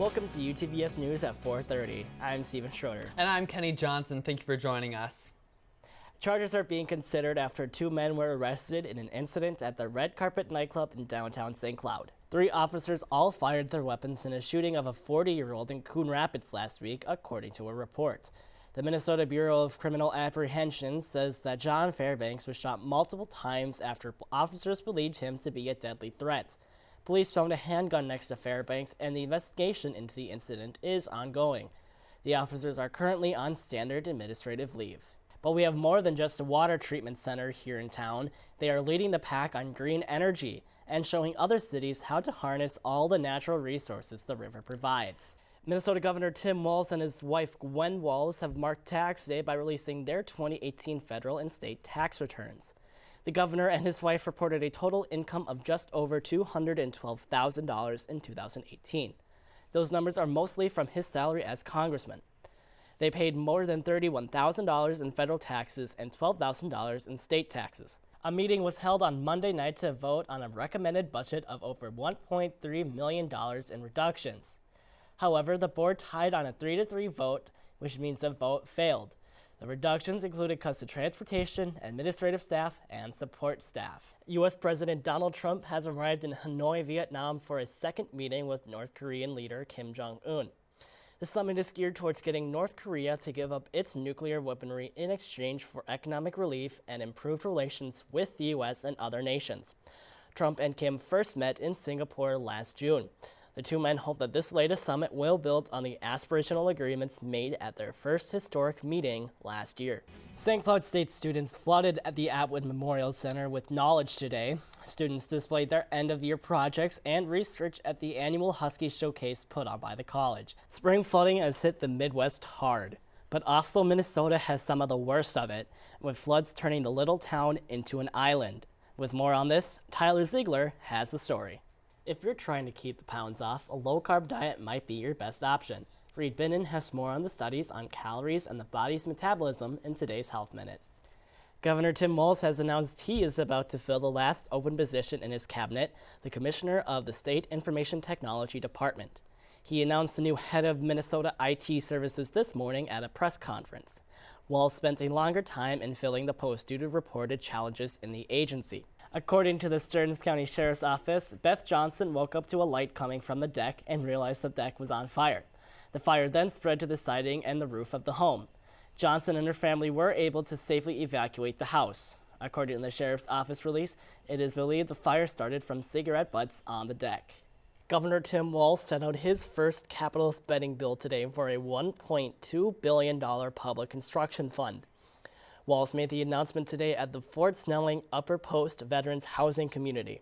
Welcome to UTVS News at 4:30. I'm Stephen Schroeder. And I'm Kenny Johnson. Thank you for joining us. Charges are being considered after 2 men were arrested in an incident at the Red Carpet nightclub in downtown St. Cloud. 3 officers all fired their weapons in a shooting of a 40-year-old in Coon Rapids last week, according to a report. The Minnesota Bureau of Criminal Apprehension says that John Fairbanks was shot multiple times after officers believed him to be a deadly threat. Police found a handgun next to Fairbanks, and the investigation into the incident is ongoing. The officers are currently on standard administrative leave. But we have more than just a water treatment center here in town. They are leading the pack on green energy and showing other cities how to harness all the natural resources the river provides. Minnesota Governor Tim Walz and his wife Gwen Walz have marked Tax Day by releasing their 2018 federal and state tax returns. The governor and his wife reported a total income of just over $212,000 in 2018. Those numbers are mostly from his salary as congressman. They paid more than $31,000 in federal taxes and $12,000 in state taxes. A meeting was held on Monday night to vote on a recommended budget of over $1.3 million in reductions. However, the board tied on a 3-3 vote, which means the vote failed. The reductions included cuts to transportation, administrative staff, and support staff. U.S. President Donald Trump has arrived in Hanoi, Vietnam for a second meeting with North Korean leader Kim Jong-un. The summit is geared towards getting North Korea to give up its nuclear weaponry in exchange for economic relief and improved relations with the U.S. and other nations. Trump and Kim first met in Singapore last June. The two men hope that this latest summit will build on the aspirational agreements made at their first historic meeting last year. St. Cloud State students flooded at the Atwood Memorial Center with knowledge today. Students displayed their end-of-year projects and research at the annual Husky Showcase put on by the college. Spring flooding has hit the Midwest hard, but Oslo, Minnesota has some of the worst of it, with floods turning the little town into an island. With more on this, Tyler Ziegler has the story. If you're trying to keep the pounds off, a low-carb diet might be your best option. Reed Binnen has more on the studies on calories and the body's metabolism in today's Health Minute. Governor Tim Walz has announced he is about to fill the last open position in his cabinet, the Commissioner of the State Information Technology Department. He announced the new head of Minnesota IT Services this morning at a press conference. Walz spent a longer time in filling the post due to reported challenges in the agency. According to the Stearns County Sheriff's Office, Beth Johnson woke up to a light coming from the deck and realized the deck was on fire. The fire then spread to the siding and the roof of the home. Johnson and her family were able to safely evacuate the house. According to the Sheriff's Office release, it is believed the fire started from cigarette butts on the deck. Governor Tim Walz sent out his first capital spending bill today for a $1.2 billion public construction fund. Walz made the announcement today at the Fort Snelling Upper Post Veterans Housing Community.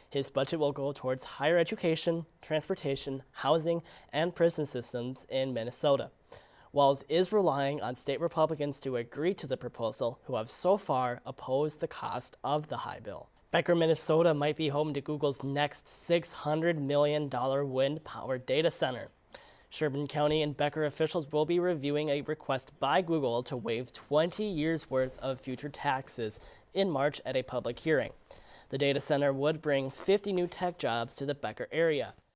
His budget will go towards higher education, transportation, housing, and prison systems in Minnesota. Walz is relying on state Republicans to agree to the proposal, who have so far opposed the cost of the high bill. Becker, Minnesota might be home to Google's next $600 million wind-powered data center. Sherburne County and Becker officials will be reviewing a request by Google to waive 20 years' worth of future taxes in March at a public hearing. The data center would bring 50 new tech jobs to the Becker area.